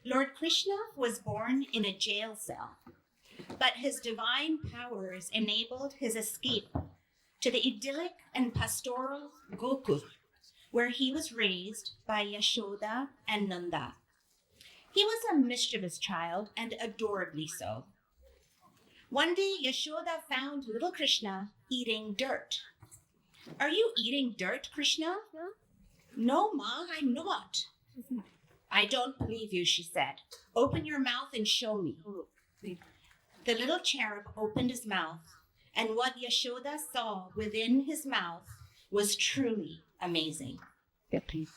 Lord Krishna was born in a jail cell, but his divine powers enabled his escape to the idyllic and pastoral Gokul, where he was raised by Yashoda and Nanda. He was a mischievous child, and adorably so. One day, Yashoda found little Krishna eating dirt. "Are you eating dirt, Krishna?" "No, Ma, I'm not." "I don't believe you," she said. "Open your mouth and show me." The little cherub opened his mouth, and what Yashoda saw within his mouth was truly amazing.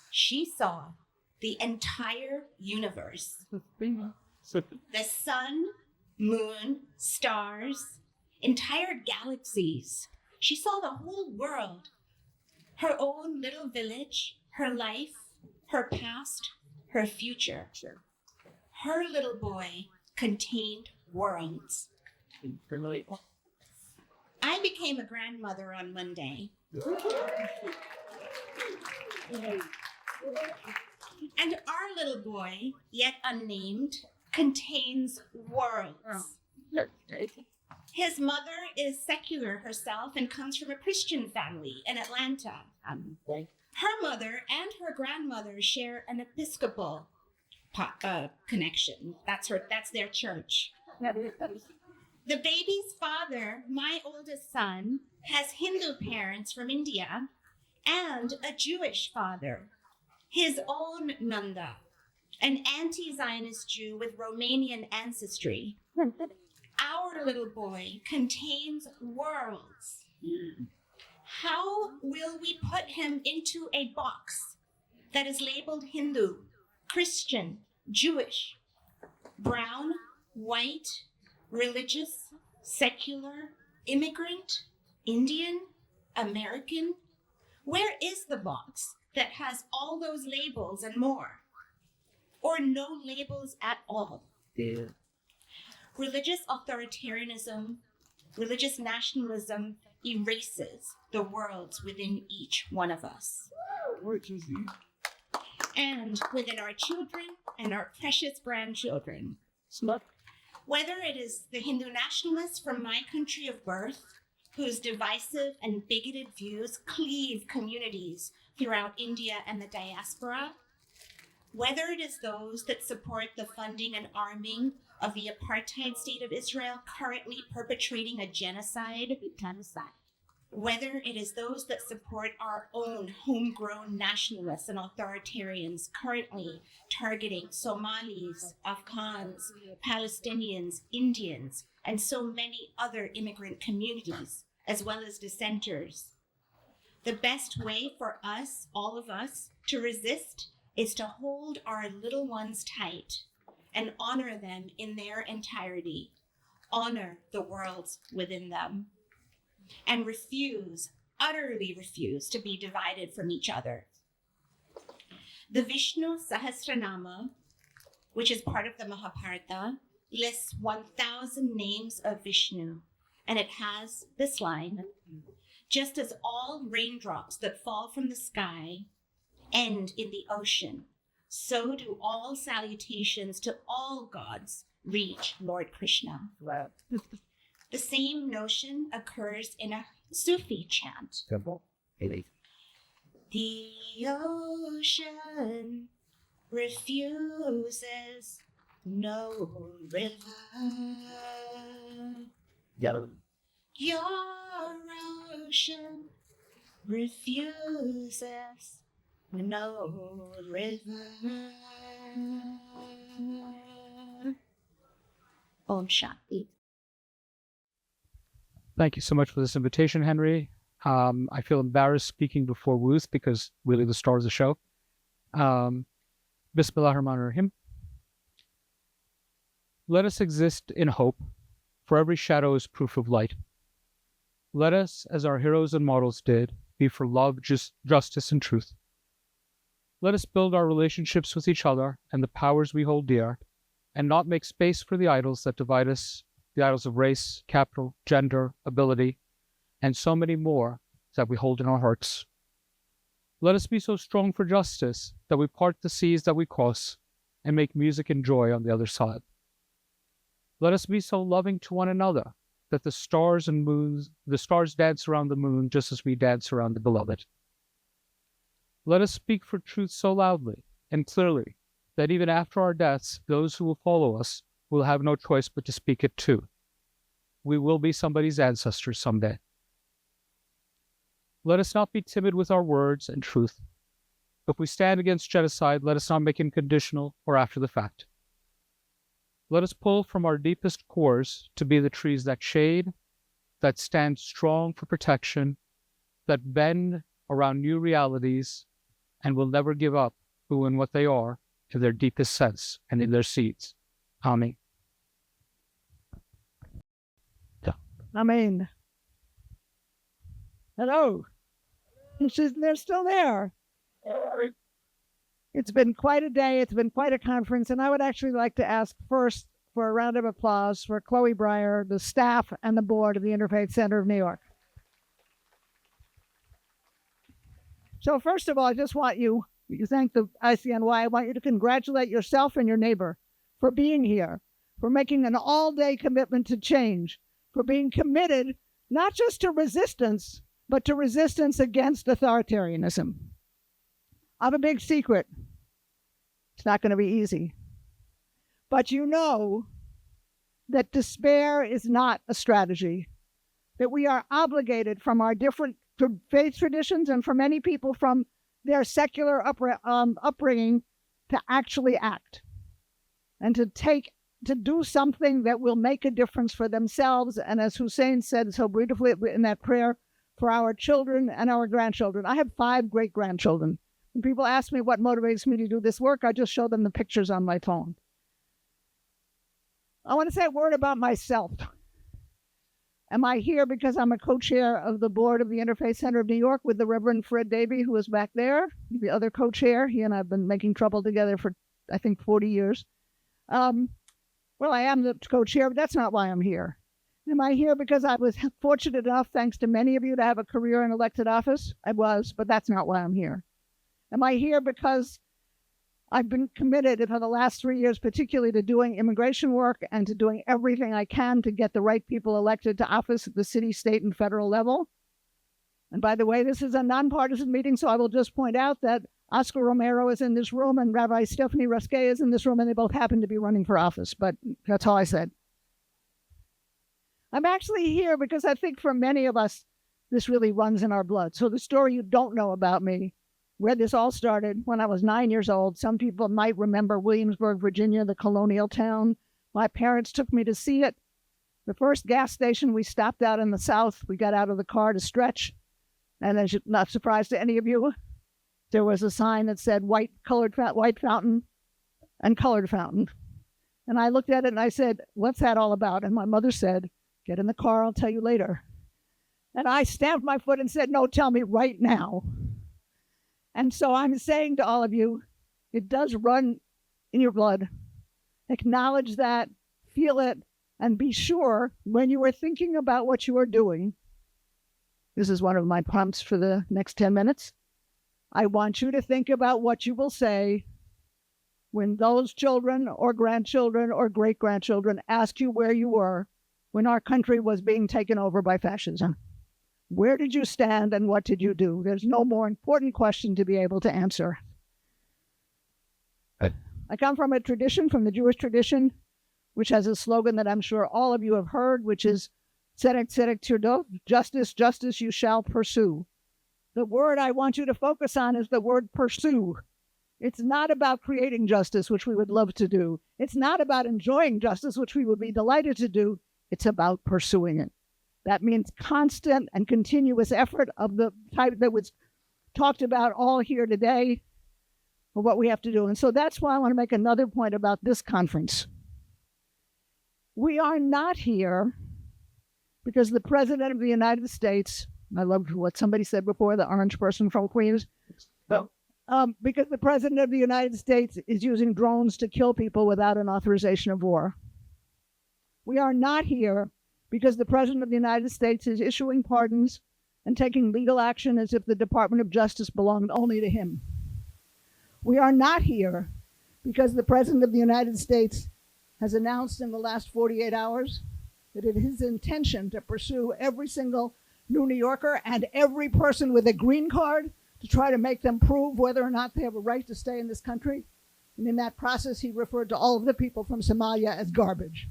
She saw the entire universe. The sun, moon, stars, entire galaxies. She saw the whole world. Her own little village, her life, her past, her future. Her little boy contained worlds. I became a grandmother on Monday. And our little boy, yet unnamed, contains worlds. His mother is secular herself and comes from a Christian family in Atlanta. Her mother and her grandmother share an Episcopal connection. That's their church. The baby's father, my oldest son, has Hindu parents from India and a Jewish father, his own Nanda, an anti-Zionist Jew with Romanian ancestry. Our little boy contains worlds. How will we put him into a box that is labeled Hindu, Christian, Jewish, brown, white, religious, secular, immigrant, Indian, American? Where is the box that has all those labels and more? Or no labels at all? Religious authoritarianism, religious nationalism erases the worlds within each one of us. And within our children and our precious grandchildren. Whether it is the Hindu nationalists from my country of birth, whose divisive and bigoted views cleave communities throughout India and the diaspora, whether it is those that support the funding and arming of the apartheid state of Israel currently perpetrating a genocide, whether it is those that support our own homegrown nationalists and authoritarians currently targeting Somalis, Afghans, Palestinians, Indians, and so many other immigrant communities, as well as dissenters. The best way for us, all of us, to resist is to hold our little ones tight and honor them in their entirety, honor the worlds within them, and utterly refuse to be divided from each other. The Vishnu Sahasranama, which is part of the Mahabharata, lists 1,000 names of Vishnu, and it has this line: just as all raindrops that fall from the sky end in the ocean, so do all salutations to all gods reach Lord Krishna. The same notion occurs in a Sufi chant. The ocean refuses no river. Your ocean refuses no river. Om Shanti. Thank you so much for this invitation, Henry. I feel embarrassed speaking before Ruth because really the star of the show. Bismillah ar-Rahman ar-Rahim. Let us exist in hope, for every shadow is proof of light. Let us, as our heroes and models did, be for love, justice, and truth. Let us build our relationships with each other and the powers we hold dear, and not make space for the idols that divide us, the idols of race, capital, gender, ability, and so many more that we hold in our hearts. Let us be so strong for justice that we part the seas that we cross, and make music and joy on the other side. Let us be so loving to one another that the stars dance around the moon just as we dance around the beloved. Let us speak for truth so loudly and clearly that even after our deaths, those who will follow us will have no choice but to speak it too. We will be somebody's ancestors someday. Let us not be timid with our words and truth. If we stand against genocide, let us not make it conditional or after the fact. Let us pull from our deepest cores to be the trees that shade, that stand strong for protection, that bend around new realities, and will never give up who and what they are in their deepest sense and in their seeds. Amen. Amen. Hello. They're still there. It's been quite a day. It's been quite a conference. And I would actually like to ask first for a round of applause for Chloe Breyer, the staff and the board of the Interfaith Center of New York. So first of all, I just want you thank the ICNY. I want you to congratulate yourself and your neighbor for being here, for making an all-day commitment to change, for being committed not just to resistance, but to resistance against authoritarianism. I have a big secret. It's not going to be easy. But you know that despair is not a strategy, that we are obligated from our different faith traditions and for many people from their secular upbringing to actually act and to do something that will make a difference for themselves. And as Hussein said so beautifully in that prayer, for our children and our grandchildren. I have 5 great-grandchildren. When people ask me what motivates me to do this work, I just show them the pictures on my phone. I want to say a word about myself. Am I here because I'm a co-chair of the board of the Interfaith Center of New York with the Reverend Fred Davey, who is back there, the other co-chair. He and I have been making trouble together for, I think, 40 years. Well, I am the co-chair, but that's not why I'm here. Am I here because I was fortunate enough, thanks to many of you, to have a career in elected office? I was, but that's not why I'm here. Am I here because I've been committed for the last 3 years, particularly to doing immigration work and to doing everything I can to get the right people elected to office at the city, state, and federal level? And by the way, this is a nonpartisan meeting, so I will just point out that Oscar Romero is in this room and Rabbi Stephanie Ruskay is in this room, and they both happen to be running for office, but that's all I said. I'm actually here because I think for many of us, this really runs in our blood. So the story you don't know about me, where this all started when I was 9 years old. Some people might remember Williamsburg, Virginia, the colonial town. My parents took me to see it. The first gas station we stopped out in the South, we got out of the car to stretch. And as you're not surprised to any of you, there was a sign that said white fountain and colored fountain. And I looked at it and I said, what's that all about? And my mother said, get in the car, I'll tell you later. And I stamped my foot and said, no, tell me right now. And so I'm saying to all of you, it does run in your blood. Acknowledge that, feel it, and be sure when you are thinking about what you are doing. This is one of my prompts for the next 10 minutes. I want you to think about what you will say when those children or grandchildren or great-grandchildren ask you where you were when our country was being taken over by fascism. Where did you stand and what did you do? There's no more important question to be able to answer. I come from a tradition, from the Jewish tradition, which has a slogan that I'm sure all of you have heard, which is Tzedek, Tzedek Tirdof, justice, justice you shall pursue. The word I want you to focus on is the word pursue. It's not about creating justice, which we would love to do. It's not about enjoying justice, which we would be delighted to do. It's about pursuing it. That means constant and continuous effort of the type that was talked about all here today for what we have to do. And so that's why I want to make another point about this conference. We are not here because the President of the United States, I loved what somebody said before, the orange person from Queens, because the President of the United States is using drones to kill people without an authorization of war. We are not here because the President of the United States is issuing pardons and taking legal action as if the Department of Justice belonged only to him. We are not here because the President of the United States has announced in the last 48 hours that it is his intention to pursue every single New Yorker and every person with a green card to try to make them prove whether or not they have a right to stay in this country. And in that process, he referred to all of the people from Somalia as garbage.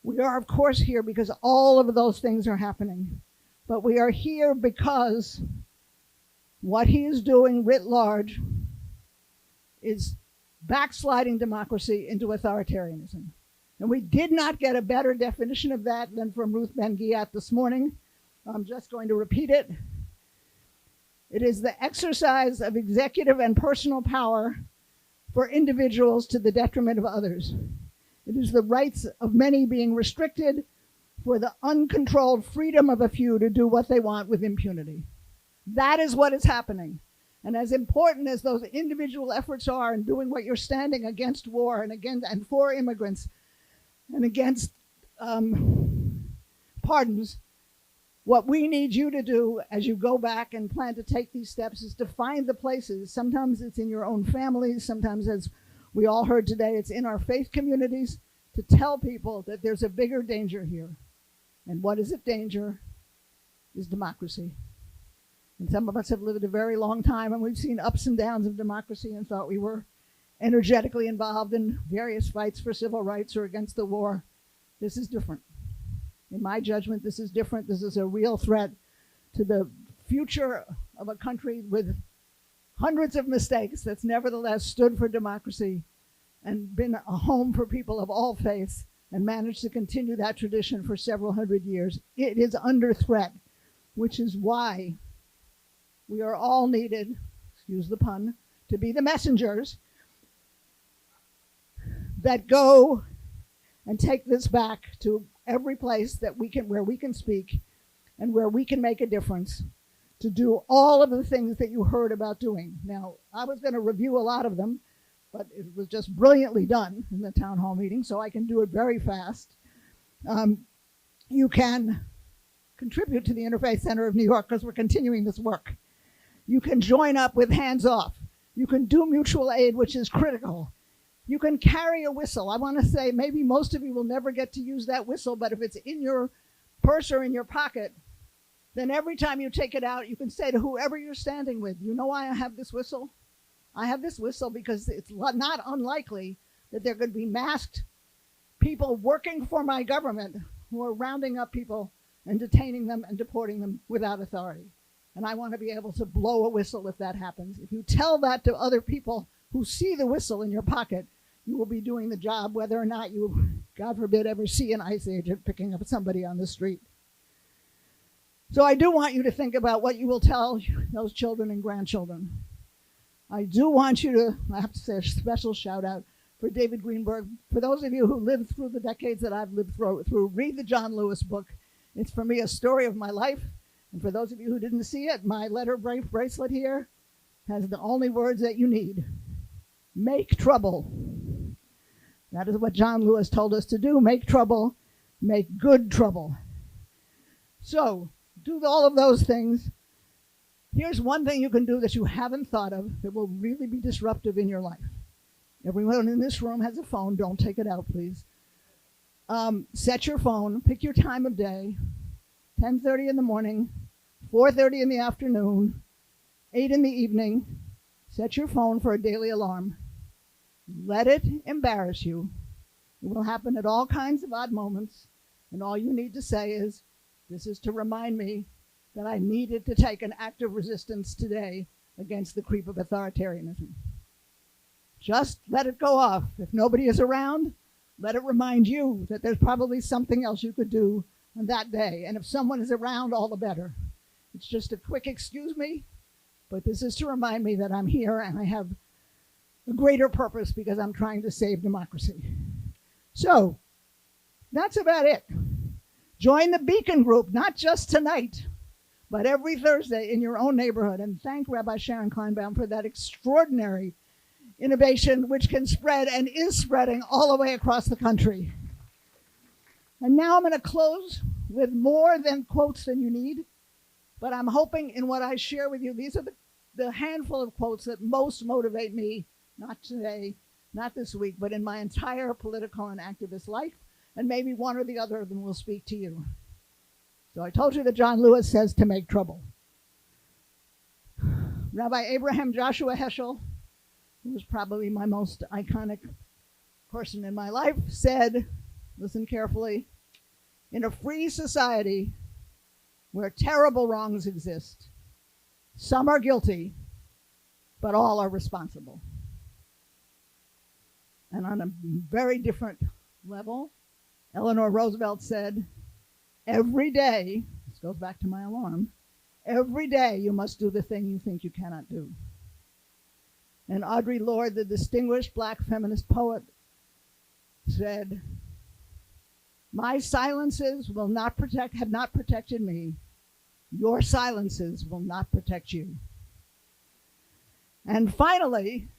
We are, of course, here because all of those things are happening. But we are here because what he is doing writ large is backsliding democracy into authoritarianism. And we did not get a better definition of that than from Ruth Ben-Ghiat this morning. I'm just going to repeat it. It is the exercise of executive and personal power for individuals to the detriment of others. It is the rights of many being restricted for the uncontrolled freedom of a few to do what they want with impunity. That is what is happening. And as important as those individual efforts are in doing what you're standing against war and for immigrants and against pardons, what we need you to do as you go back and plan to take these steps is to find the places. Sometimes it's in your own families. Sometimes, as we all heard today, it's in our faith communities, to tell people that there's a bigger danger here. And what is at danger is democracy. And some of us have lived a very long time, and we've seen ups and downs of democracy and thought we were energetically involved in various fights for civil rights or against the war. This is different. In my judgment, this is different. This is a real threat to the future of a country with hundreds of mistakes that's nevertheless stood for democracy and been a home for people of all faiths and managed to continue that tradition for several hundred years. It is under threat, which is why we are all needed, excuse the pun, to be the messengers that go and take this back to every place that we can, where we can speak and where we can make a difference, to do all of the things that you heard about doing. Now, I was going to review a lot of them, but it was just brilliantly done in the town hall meeting, so I can do it very fast. You can contribute to the Interfaith Center of New York because we're continuing this work. You can join up with Hands Off. You can do mutual aid, which is critical. You can carry a whistle. I want to say maybe most of you will never get to use that whistle, but if it's in your purse or in your pocket, then every time you take it out, you can say to whoever you're standing with, you know why I have this whistle? I have this whistle because it's not unlikely that there could be masked people working for my government who are rounding up people and detaining them and deporting them without authority. And I want to be able to blow a whistle if that happens. If you tell that to other people who see the whistle in your pocket, you will be doing the job whether or not you, God forbid, ever see an ICE agent picking up somebody on the street. So I do want you to think about what you will tell those children and grandchildren. I do want you to, I have to say a special shout out for David Greenberg. For those of you who lived through the decades that I've lived through, read the John Lewis book. It's for me a story of my life. And for those of you who didn't see it, my letter bracelet here has the only words that you need. Make trouble. That is what John Lewis told us to do. Make trouble. Make good trouble. So, do all of those things. Here's one thing you can do that you haven't thought of that will really be disruptive in your life. Everyone in this room has a phone. Don't take it out, please. Set your phone. Pick your time of day. 10:30 in the morning, 4:30 in the afternoon, 8 in the evening. Set your phone for a daily alarm. Let it embarrass you. It will happen at all kinds of odd moments, and all you need to say is, this is to remind me that I needed to take an active resistance today against the creep of authoritarianism. Just let it go off. If nobody is around, let it remind you that there's probably something else you could do on that day. And if someone is around, all the better. It's just a quick excuse me, but this is to remind me that I'm here and I have a greater purpose because I'm trying to save democracy. So that's about it. Join the Beacon group, not just tonight, but every Thursday in your own neighborhood. And thank Rabbi Sharon Kleinbaum for that extraordinary innovation which can spread and is spreading all the way across the country. And now I'm going to close with more than quotes than you need, but I'm hoping in what I share with you, these are the handful of quotes that most motivate me not today, not this week, but in my entire political and activist life, and maybe one or the other of them will speak to you. So I told you that John Lewis says to make trouble. Rabbi Abraham Joshua Heschel, who was probably my most iconic person in my life, said, listen carefully, in a free society where terrible wrongs exist, some are guilty, but all are responsible. And on a very different level, Eleanor Roosevelt said, every day, this goes back to my alarm, every day you must do the thing you think you cannot do. And Audre Lorde, the distinguished black feminist poet, said, my silences will not have not protected me. Your silences will not protect you. And finally,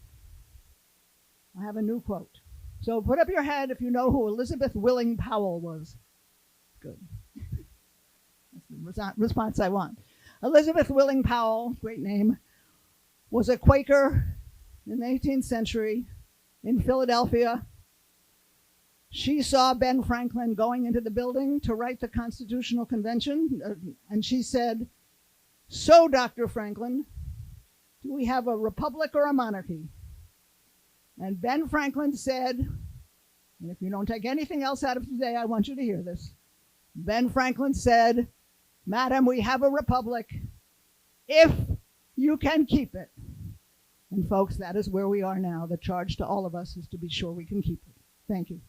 I have a new quote. So put up your hand if you know who Elizabeth Willing Powell was. Good. That's the response I want. Elizabeth Willing Powell, great name, was a Quaker in the 18th century in Philadelphia. She saw Ben Franklin going into the building to write the Constitutional Convention, and she said, so, Dr. Franklin, do we have a republic or a monarchy? And Ben Franklin said, and if you don't take anything else out of today, I want you to hear this. Ben Franklin said, Madam, we have a republic if you can keep it. And folks, that is where we are now. The charge to all of us is to be sure we can keep it. Thank you.